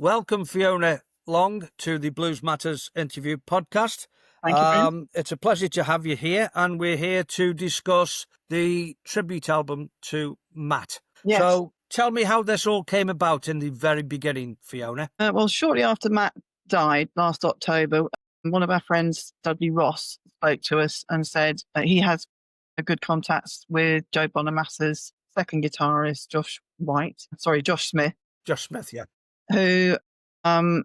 Welcome, Fiona Long, to the Blues Matters interview podcast. Thank you, Brent. It's a pleasure to have you here, and we're here to discuss the tribute album to Matt. Yes. So tell me how this all came about in the very beginning, Fiona. Well, shortly after Matt died last October, one of our friends, Dudley Ross, spoke to us and said that he has a good contacts with Joe Bonamassa's second guitarist, Josh Smith. Josh Smith, yeah. Who, Dudley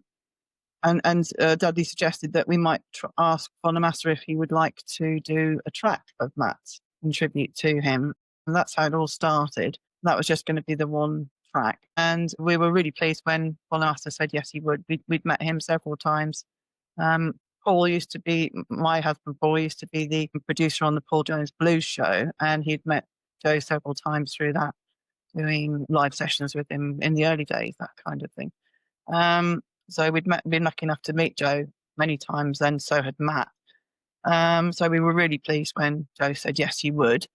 suggested that we might ask Bonamassa if he would like to do a track of Matt in tribute to him. And that's how it all started. That was just going to be the one track. And we were really pleased when Bonamassa said yes, he would. We'd met him several times. Paul used to be, my husband Paul used to be the producer on the Paul Jones Blues Show, and he'd met Joe several times through that, doing live sessions with him in the early days, that kind of thing. So we'd been lucky enough to meet Joe many times, and so had Matt. So we were really pleased when Joe said yes, he would.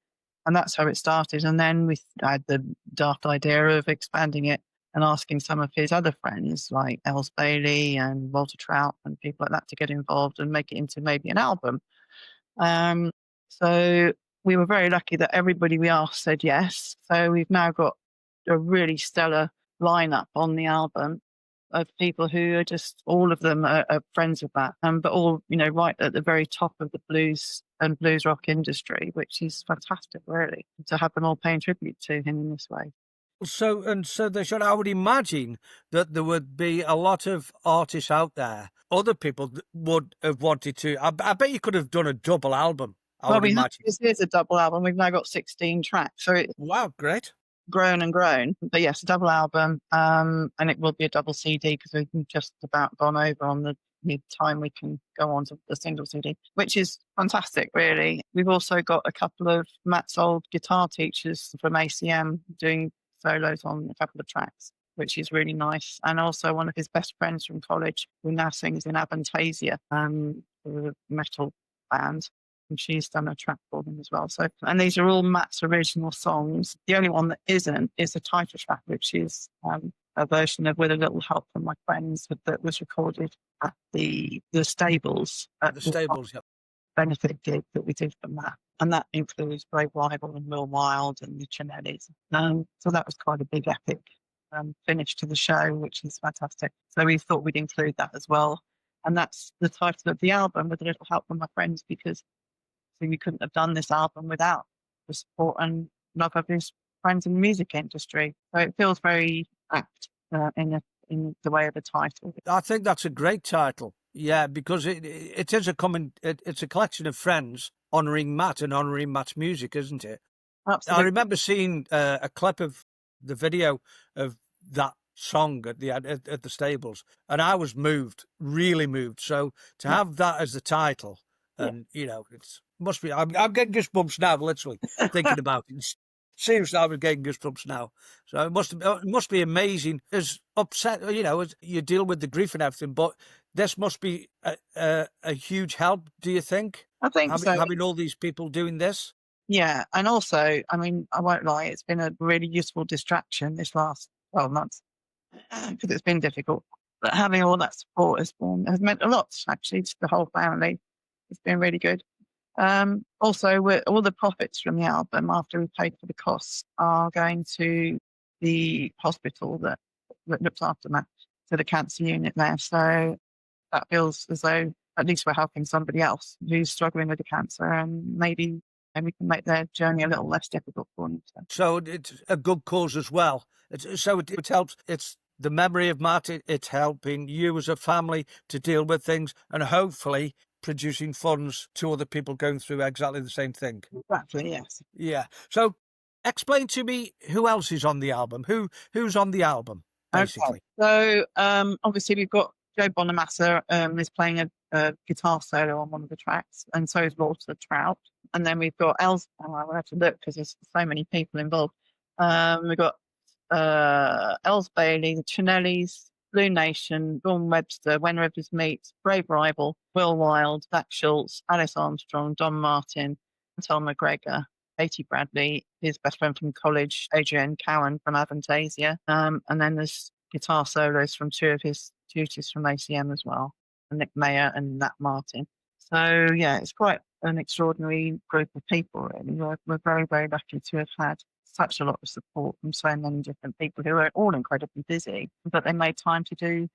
And that's how it started. And then we had the daft idea of expanding it and asking some of his other friends like Elles Bailey and Walter Trout and people like that to get involved and make it into maybe an album. So we were very lucky that everybody we asked said yes. So we've now got a really stellar lineup on the album of people who are just, all of them are friends of that, but all, right at the very top of the blues and blues rock industry, which is fantastic, really, to have them all paying tribute to him in this way. So they should, I would imagine that there would be a lot of artists out there, other people would have wanted to, I bet you could have done a double album, This is a double album. We've now got 16 tracks. So wow, great. Grown and grown. But yes, a double album, and it will be a double CD because we've just about gone over on the time we can go on to the single CD, which is fantastic, really. We've also got a couple of Matt's old guitar teachers from ACM doing solos on a couple of tracks, which is really nice. And also one of his best friends from college who now sings in Avantasia, a metal band. And she's done a track for them as well. So, and these are all Matt's original songs. The only one that isn't is the title track, which is a version of "With a Little Help from My Friends" that was recorded at the Stables. At the Stables, yeah. Benefit gig that we did for Matt. And that includes Brave Rival and Wilde and the Cinellis. So that was quite a big epic finish to the show, which is fantastic. So we thought we'd include that as well. And that's the title of the album, "With a Little Help from My Friends," because we couldn't have done this album without the support and love of his friends in the music industry. So it feels very apt in the way of the title. I think that's a great title. Yeah, because it is it's a collection of friends honouring Matt and honouring Matt's music, isn't it? Absolutely. I remember seeing a clip of the video of that song at the Stables, and I was moved, really moved. So to have that as the title, and it's must be. I'm getting goosebumps now, literally thinking about it. Seriously, I was getting goosebumps now. So it must be amazing. As upset, as you deal with the grief and everything, but this must be a huge help. Do you think? I think so. Having all these people doing this. Yeah, and also, I mean, I won't lie, it's been a really useful distraction this last 12 months because it's been difficult. But having all that support has meant a lot, actually, to the whole family. It's been really good. Also, all the profits from the album, after we paid for the costs, are going to the hospital that looks after Matt, to the cancer unit there. So that feels as though at least we're helping somebody else who's struggling with the cancer, and maybe we can make their journey a little less difficult for them. So it's a good cause as well. It helps. It's the memory of Matt. It's helping you as a family to deal with things, and hopefully producing funds to other people going through exactly the same thing. Exactly, yes. Yeah. So explain to me who else is on the album. Who's on the album, basically? Okay. So obviously we've got Joe Bonamassa is playing a guitar solo on one of the tracks, and so is Walter Trout. And then we've got Elles. I'll have to look because there's so many people involved. We've got Elles Bailey, the Cinellis, Blue Nation, Webster, When Rivers Meet, Brave Rival, Wilde, Zach Schultz, Alice Armstrong, Don Martin, Chantel McGregor, Katie Bradley, his best friend from college, Adrienne Cowan from Avantasia. And then there's guitar solos from two of his tutors from ACM as well, Nick Mayer and Nat Martin. So yeah, it's quite an extraordinary group of people. Really, we're very, very lucky to have had such a lot of support from so many different people who are all incredibly busy, but they made time to do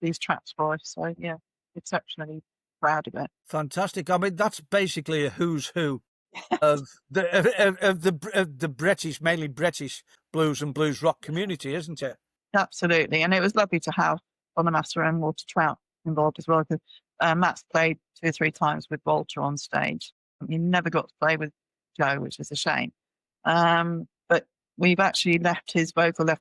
these tracks for us. So yeah, exceptionally proud of it. Fantastic. I mean, that's basically a who's who of the British, mainly British blues and blues rock community, isn't it? Absolutely, and it was lovely to have Bonamassa and Walter Trout involved as well, because Matt's played 2 or 3 times with Walter on stage. He never got to play with Joe, which is a shame. But we've actually left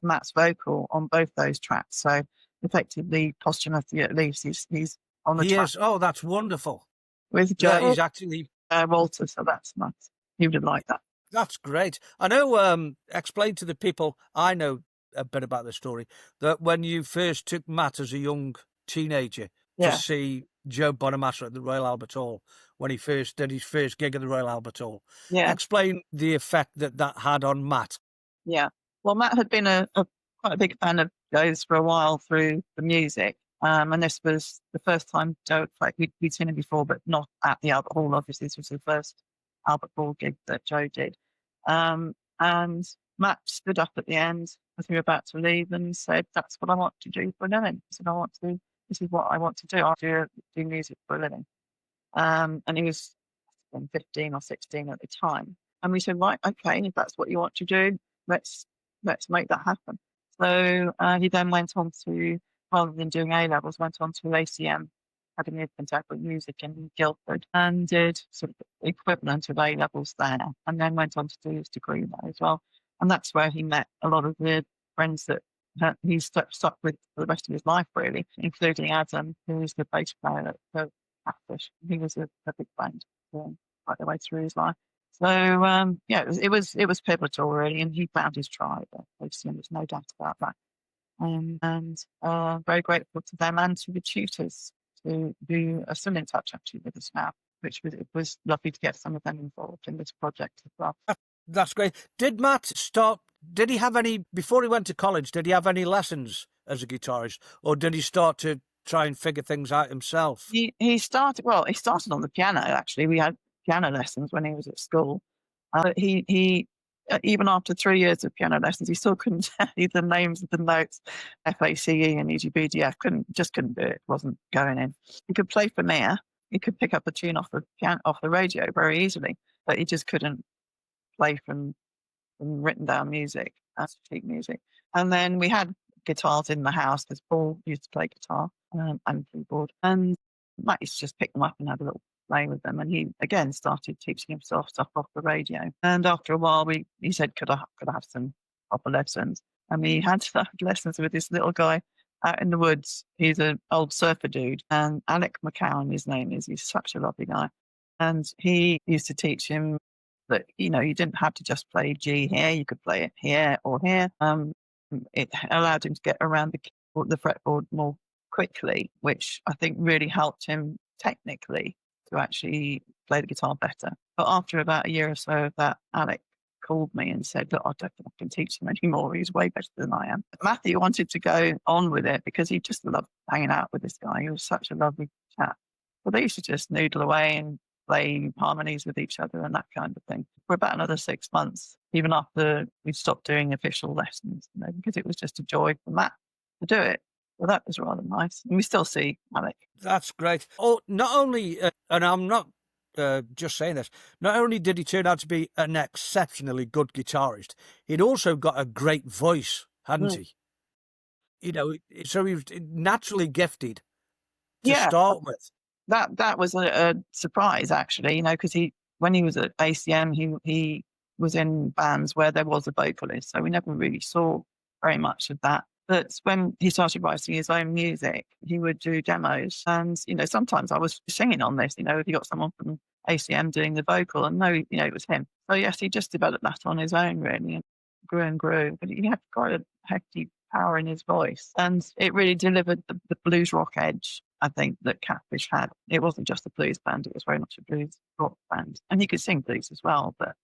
Matt's vocal on both those tracks. So effectively, posthumously at least, he's on the track. Is. Oh, that's wonderful. With Joe. Yeah, he's actually Walter, so that's nice. He would have liked that. That's great. I know. Explain to the people I know a bit about the story, that when you first took Matt as a young teenager to see Joe Bonamassa at the Royal Albert Hall, when he first did his first gig at the Royal Albert Hall. Yeah. Explain the effect that had on Matt. Yeah. Well, Matt had been quite a big fan of Joe's for a while through the music. And this was the first time Joe played. We'd seen him before, but not at the Albert Hall. Obviously, this was the first Albert Hall gig that Joe did. And Matt stood up at the end as we were about to leave and said, "That's what I want to do for a living." He said, this is what I want to do. I do music for a living. And he was 15 or 16 at the time. And we said, right, okay, if that's what you want to do, let's make that happen. So he then went on to, rather than doing A-levels, went on to ACM, Academy of Contemporary Music in Guildford, and did sort of the equivalent of A-levels there, and then went on to do his degree there as well. And that's where he met a lot of the friends that he stuck with for the rest of his life, really, including Adam, who was the bass player at Catfish. He was a big friend right the way through his life. So yeah, it was pivotal, really, and he found his tribe. There's no doubt about that. And very grateful to them and to the tutors who are still in touch actually with us now, it was lovely to get some of them involved in this project as well. That's great. Did he have any, before he went to college, did he have any lessons as a guitarist, or did he start to try and figure things out himself? He started on the piano, actually. We had piano lessons when he was at school. He even after 3 years of piano lessons, he still couldn't tell you the names of the notes, FACE and EGBDF. Couldn't do it. Wasn't going in. He could play from ear. He could pick up a tune off the radio very easily, but he just couldn't play from written down music, sheet music. And then we had guitars in the house because Paul used to play guitar and keyboard, and Matt used to just pick them up and have a little play with them. And he again started teaching himself stuff off the radio. And after a while, he said, "Could I have some proper lessons?" And we had lessons with this little guy out in the woods. He's an old surfer dude, and Alec McCowan, his name is. He's such a lovely guy, and he used to teach him that you didn't have to just play G here. You could play it here or here. It allowed him to get around the fretboard more quickly, which I think really helped him technically to actually play the guitar better. But after about a year or so of that, Alec called me and said, "Look, I don't think I can teach him anymore. He's way better than I am." Matthew wanted to go on with it because he just loved hanging out with this guy. He was such a lovely chap. But they used to just noodle away and play harmonies with each other and that kind of thing for about another 6 months, even after we stopped doing official lessons, because it was just a joy for Matt to do it. Well, that was rather nice. And we still see Alec. That's great. Oh, not only, and I'm not just saying this, not only did he turn out to be an exceptionally good guitarist, he'd also got a great voice, hadn't he? So he was naturally gifted to start with. That was a surprise, actually, because when he was at ACM, he was in bands where there was a vocalist, so we never really saw very much of that. But when he started writing his own music, he would do demos, and sometimes I was singing on this. If he got someone from ACM doing the vocal, and no, it was him. So yes, he just developed that on his own, really, and grew and grew. But he had quite a hefty power in his voice, and it really delivered the blues rock edge, I think, that Catfish had. It wasn't just a blues band, it was very much a blues rock band. And he could sing blues as well, but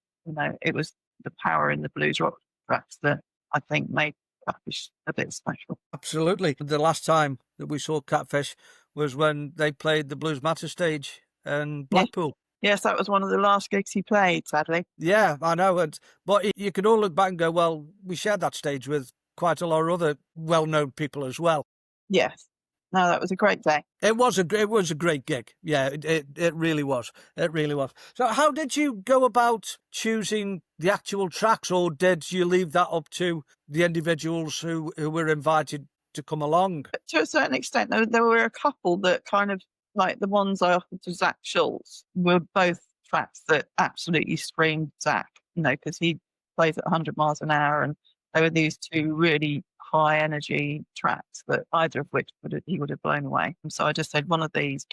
it was the power in the blues rock tracks that I think made Catfish a bit special. Absolutely. The last time that we saw Catfish was when they played the Blues Matter stage in Blackpool. Yes, that was one of the last gigs he played, sadly. Yeah, I know. But you can all look back and go, well, we shared that stage with quite a lot of other well-known people as well. Yes. No, that was a great day. It was a great gig. Yeah, it really was. It really was. So how did you go about choosing the actual tracks, or did you leave that up to the individuals who were invited to come along? To a certain extent, there were a couple that kind of, like the ones I offered to Zach Schultz, were both tracks that absolutely screamed Zach, because he plays at 100 miles an hour, and they were these two really high energy tracks that either of which he would have blown away. And so I just said, one of these,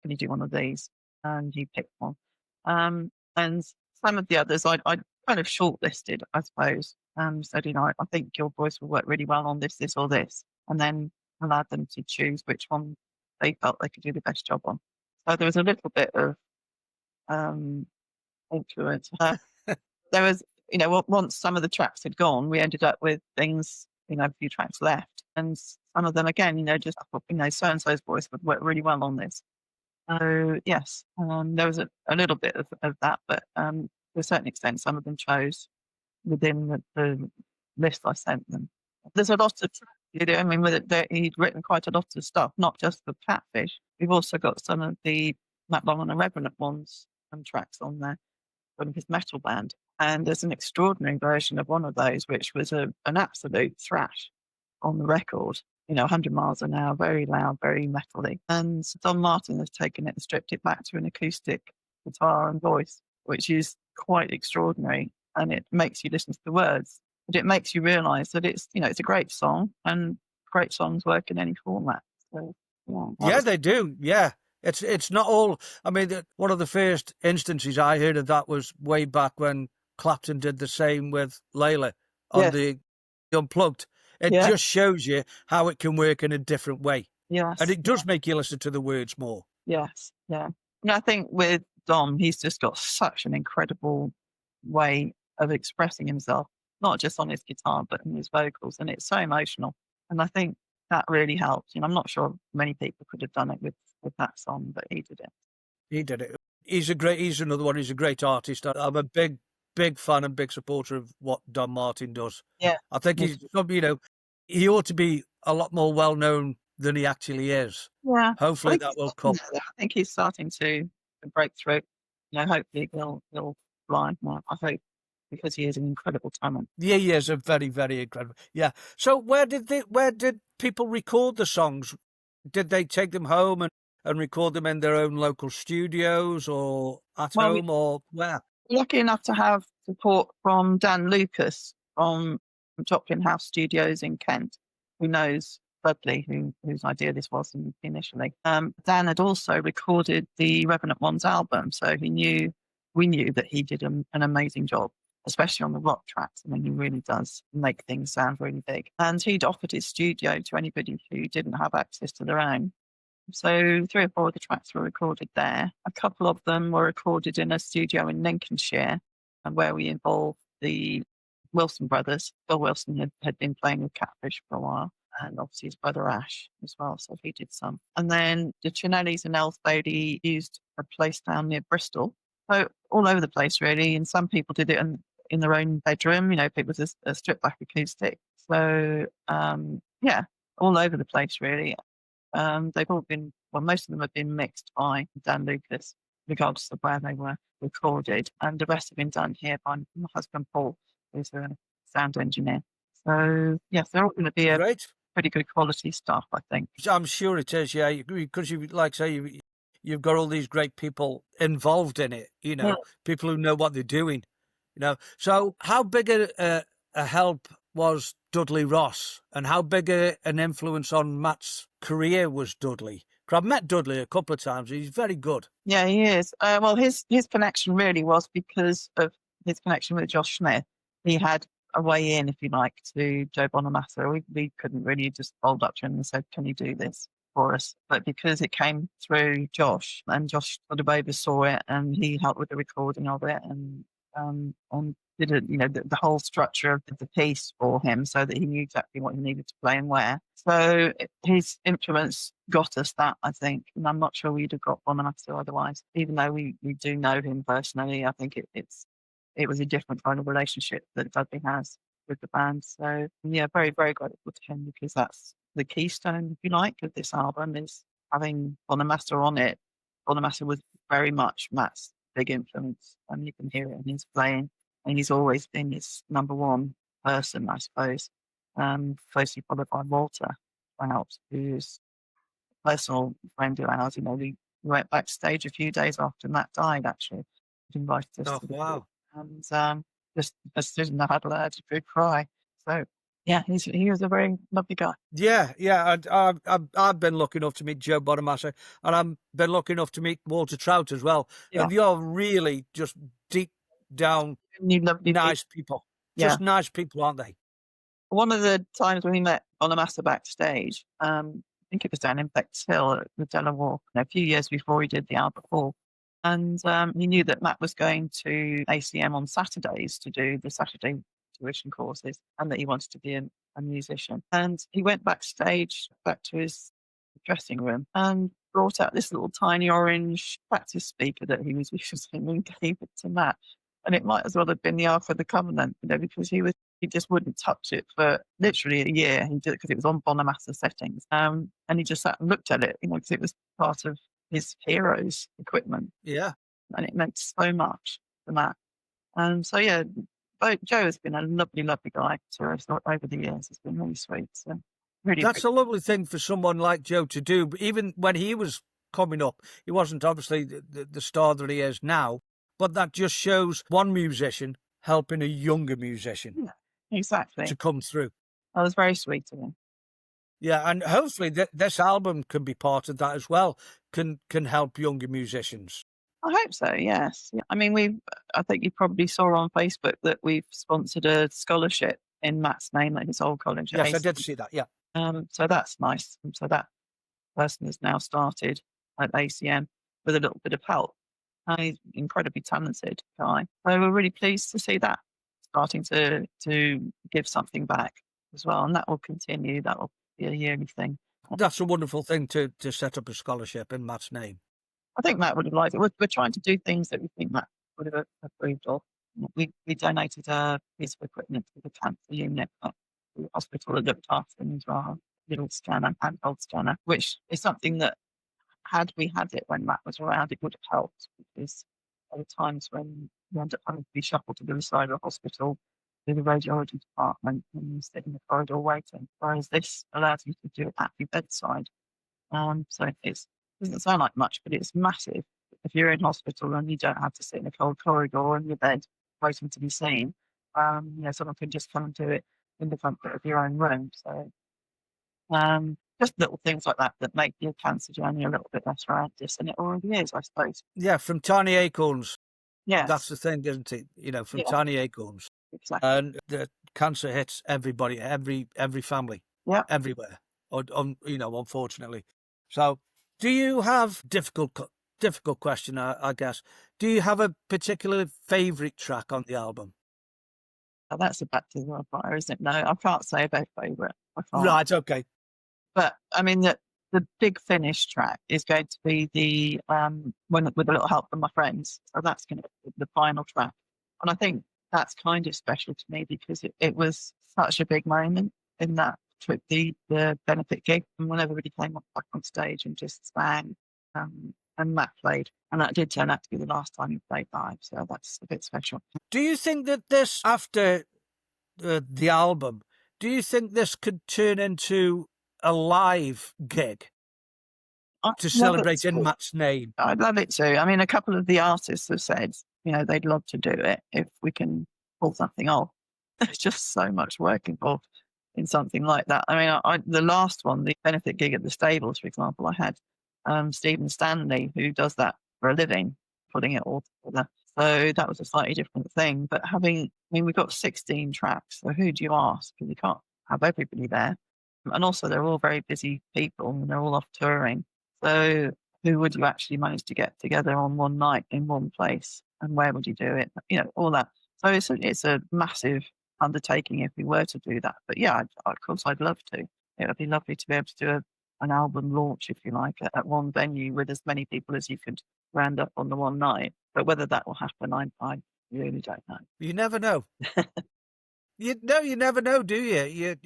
can you do one of these? And he picked one. And some of the others I kind of shortlisted, I suppose, said, I think your voice will work really well on this, or this. And then allowed them to choose which one they felt they could do the best job on. So there was a little bit of influence. There was, once some of the tracks had gone, we ended up with things, a few tracks left. And some of them, again, just, so-and-so's voice would work really well on this. So, yes, there was a little bit of that, but to a certain extent, some of them chose within the list I sent them. There's a lot of tracks, he'd written quite a lot of stuff, not just for Catfish. We've also got some of the Matt Long and Revenant ones and tracks on there from his metal band. And there's an extraordinary version of one of those, which was an absolute thrash on the record. 100 miles an hour, very loud, very metally. And Don Martin has taken it and stripped it back to an acoustic guitar and voice, which is quite extraordinary. And it makes you listen to the words, but it makes you realise that it's a great song, and great songs work in any format. So, They do. Yeah. It's not all. I mean, one of the first instances I heard of that was way back when Clapton did the same with Layla on the Unplugged. It just shows you how it can work in a different way. Yes. And it does make you listen to the words more. Yes. Yeah. And I think with Dom, he's just got such an incredible way of expressing himself, not just on his guitar, but in his vocals. And it's so emotional. And I think that really helps. I'm not sure many people could have done it with that song, but he did it. He did it. He's another one. He's a great artist. I'm a big fan and big supporter of what Don Martin does. Yeah. I think he's, he ought to be a lot more well known than he actually is. Yeah. Hopefully that will come. I think he's starting to break through. Hopefully he'll fly more. I hope, because he is an incredible talent. Yeah, he is a very, very incredible. Yeah. So where did people record the songs? Did they take them home and record them in their own local studios, or at home, or where? Lucky enough to have support from Dan Lucas from Joplin House Studios in Kent, who knows Dudley, whose idea this was initially. Dan had also recorded the Revenant One's album, so we knew that he did an amazing job, especially on the rock tracks. I mean, he really does make things sound really big. And he'd offered his studio to anybody who didn't have access to their own. So 3 or 4 of the tracks were recorded there. A couple of them were recorded in a studio in Lincolnshire, and where we involved the Wilson brothers. Bill Wilson had been playing with Catfish for a while, and obviously his brother Ash as well, so he did some. And then the Cinellis and Elles Bailey used a place down near Bristol. So all over the place, really, and some people did it in their own bedroom, it was a stripped back acoustic. So, all over the place, really. They've all been, most of them have been mixed by Dan Lucas, regardless of where they were recorded. And the rest have been done here by my husband, Paul, who's a sound engineer. So, yes, they're all going to be pretty good quality stuff, I think. I'm sure it is, yeah, because you've got all these great people involved in it, people who know what they're doing, So how big a help was Dudley Ross, and how big an influence on Matt's career was Dudley? Because I've met Dudley a couple of times. He's very good. Yeah, he is. Well, his connection really was because of his connection with Josh Smith. He had a way in, if you like, to Joe Bonamassa. We couldn't really just fold up to him and said, can you do this for us? But because it came through Josh, and Josh sort of oversaw it, and he helped with the recording of it, and and did the whole structure of the piece for him so that he knew exactly what he needed to play and where. So his influence got us that, I think, and I'm not sure we'd have got Bonamassa otherwise. Even though we do know him personally, I think it was a different kind of relationship that Dudley has with the band. So yeah, very, very grateful to him, because that's the keystone, if you like, of this album, is having Bonamassa on it. Bonamassa was very much Matt's big influence, and you can hear it in his playing, and he's always been his number one person, I suppose, closely followed by Walter Trout, who's a personal friend of ours. We went backstage a few days after Matt died, actually. He invited us Oh, to the wow. and just stood in the huddle, I had a good cry. So yeah, he was a very lovely guy. Yeah, yeah. I've been lucky enough to meet Joe Bonamassa, and I've been lucky enough to meet Walter Trout as well. Yeah. And you're really just deep down You lovely people. nice people. Yeah. Just nice people, aren't they? One of the times when we met Bonamassa backstage, I think it was down in Bexhill at the Delaware, a few years before he did the Albert Hall. And he knew that Matt was going to ACM on Saturdays to do the Saturday tuition courses, and that he wanted to be a musician. And he went backstage, back to his dressing room, and brought out this little tiny orange practice speaker that he was using and gave it to Matt. And it might as well have been the Ark of the Covenant, because he just wouldn't touch it for literally a year. He did it because it was on Bonamassa settings. And he just sat and looked at it, because it was part of his hero's equipment. Yeah. And it meant so much to Matt. And so, yeah, Joe has been a lovely, lovely guy to us over the years. It's been really sweet. So really, That's a lovely thing for someone like Joe to do. But even when he was coming up, he wasn't obviously the star that he is now. But that just shows one musician helping a younger musician exactly to come through. That was very sweet of him. Yeah, and hopefully this album can be part of that as well. Can help younger musicians. I hope so. Yes. Yeah. I mean, I think you probably saw on Facebook that we've sponsored a scholarship in Matt's name at his old college. Yes, I did see that. Yeah. So that's nice. So that person has now started at ACM with a little bit of help. And he's an incredibly talented guy. So we're really pleased to see that starting to give something back as well. And that will continue. That will be a yearly thing. That's a wonderful thing to set up a scholarship in Matt's name. I think Matt would have liked it. We're trying to do things that we think Matt would have approved of. We donated a piece of equipment to the cancer unit at the hospital that looked after him as well. Little scanner, handheld scanner, which is something that, had we had it when Matt was around, it would have helped, because there were times when you end up having to be shuffled to the other side of the hospital to the radiology department and you sit in the corridor waiting. Whereas this allows you to do it at your bedside. So it doesn't sound like much, but it's massive. If you're in hospital and you don't have to sit in a cold corridor in your bed waiting to be seen, someone can just come and do it in the comfort of your own room. So just little things like that make your cancer journey a little bit less horrendous than it already is, I suppose. Yeah, from tiny acorns. Yeah, that's the thing, isn't it? From tiny acorns. Exactly. And the cancer hits everybody, every family, everywhere. Unfortunately. So, do you have difficult question? I guess. Do you have a particular favourite track on the album? Oh, that's a back to the wildfire, isn't it? No, I can't say about favourite. Right. Okay. But I mean, the big finish track is going to be the with a little help from my friends. So that's going to be the final track, and I think that's kind of special to me because it was such a big moment in that trip, the benefit gig, and when everybody came up back on stage and just sang, and Matt played, and that did turn out to be the last time he played live, so that's a bit special. Do you think that this, after the album, do you think this could turn into a live gig to celebrate in Matt's name? I'd love it to. I mean, a couple of the artists have said, they'd love to do it if we can pull something off. There's just so much work involved in something like that. I mean, the last one, the benefit gig at the stables, for example, I had Stephen Stanley, who does that for a living, putting it all together. So that was a slightly different thing. But we've got 16 tracks. So who do you ask? Because you can't have everybody there. And also, they're all very busy people and they're all off touring. So who would you actually manage to get together on one night in one place? and where would you do it? All that. So it's a massive undertaking if we were to do that. But yeah, of course, I'd love to. It would be lovely to be able to do an album launch, if you like, at one venue with as many people as you could round up on the one night. But whether that will happen, I really don't know. You never know. You never know, do you?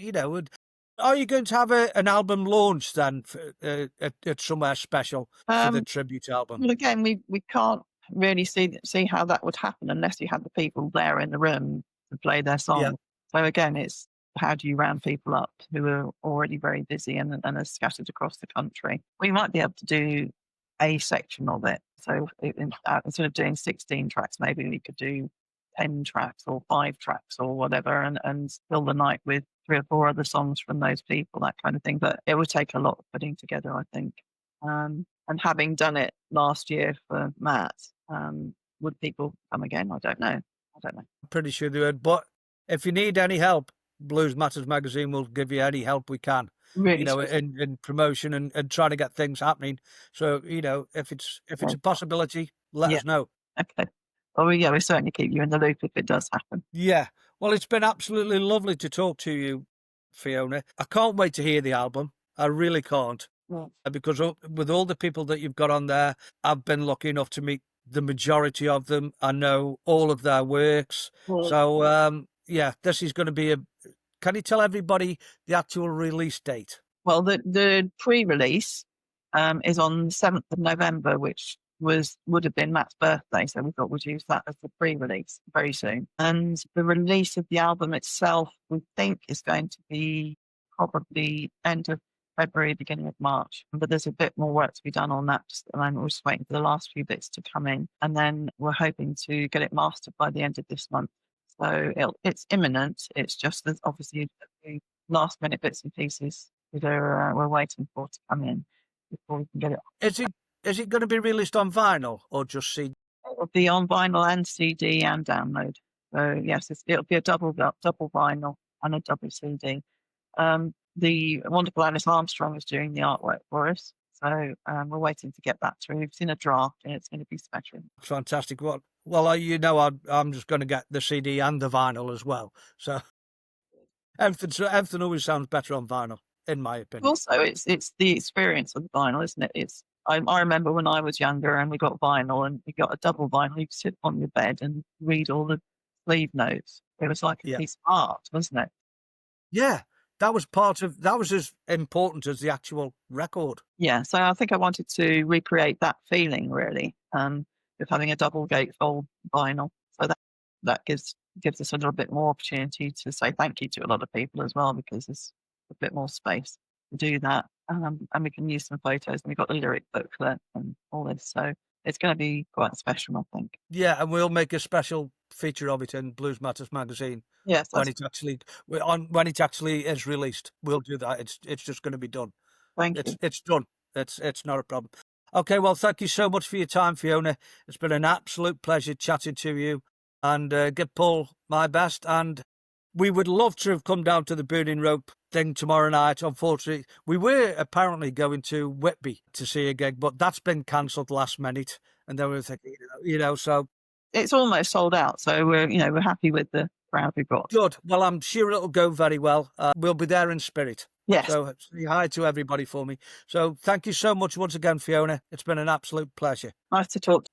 Are you going to have an album launch then at somewhere special for the tribute album? Well, again, we can't really see how that would happen unless you had the people there in the room to play their song. Yeah. So again, it's how do you round people up who are already very busy and are scattered across the country? We might be able to do a section of it. So instead of doing 16 tracks, maybe we could do 10 tracks or 5 tracks or whatever and fill the night with 3 or 4 other songs from those people, that kind of thing. But it would take a lot of putting together, I think. And having done it last year for Matt, would people come again? I don't know. I'm pretty sure they would. But if you need any help, Blues Matters magazine will give you any help we can. Really, in promotion and trying to get things happening. So, if it's a possibility, let us know. Okay. Well, we certainly keep you in the loop if it does happen. Yeah. Well, it's been absolutely lovely to talk to you, Fiona. I can't wait to hear the album. I really can't. Yeah. Because with all the people that you've got on there, I've been lucky enough to meet the majority of them. I know all of their works. Yeah. So, this is going to be can you tell everybody the actual release date? Well, the pre-release is on the 7th of November, which would have been Matt's birthday. So we thought we'd use that as the pre-release very soon. And the release of the album itself, we think, is going to be probably end of February, beginning of March. But there's a bit more work to be done on that just at the moment. We're just waiting for the last few bits to come in. And then we're hoping to get it mastered by the end of this month. So it's imminent. It's just that obviously the last minute bits and pieces that we're waiting for to come in before we can get it. Is it going to be released on vinyl or just CD? It will be on vinyl and CD and download. So yes, it'll be a double vinyl and a double CD. The wonderful Elles Armstrong is doing the artwork for us. So we're waiting to get that through. We've seen a draft and it's going to be special. Fantastic. Well, I'm just going to get the CD and the vinyl as well. So everything always sounds better on vinyl, in my opinion. Also, it's the experience of the vinyl, isn't it? I remember when I was younger and we got vinyl and we got a double vinyl. You could sit on your bed and read all the sleeve notes. It was like a piece of art, wasn't it? Yeah. That was as important as the actual record. Yeah, so I think I wanted to recreate that feeling really, with having a double gatefold vinyl. So that gives us a little bit more opportunity to say thank you to a lot of people as well, because there's a bit more space to do that. And we can use some photos, and we've got the lyric booklet and all this. So it's going to be quite special, I think. Yeah, and we'll make a special feature of it in Blues Matters magazine. Yes, when it actually is released, we'll do that. It's just going to be done. Thank you. It's done. It's not a problem. Okay, well, thank you so much for your time, Fiona. It's been an absolute pleasure chatting to you, and give Paul my best. And we would love to have come down to the Burning Rope thing tomorrow night. Unfortunately, we were apparently going to Whitby to see a gig, but that's been cancelled last minute. And then we were thinking, so it's almost sold out. So we're happy with the crowd we've got. Good. Well, I'm sure it'll go very well. We'll be there in spirit. Yes. So say hi to everybody for me. So thank you so much once again, Fiona. It's been an absolute pleasure. Nice to talk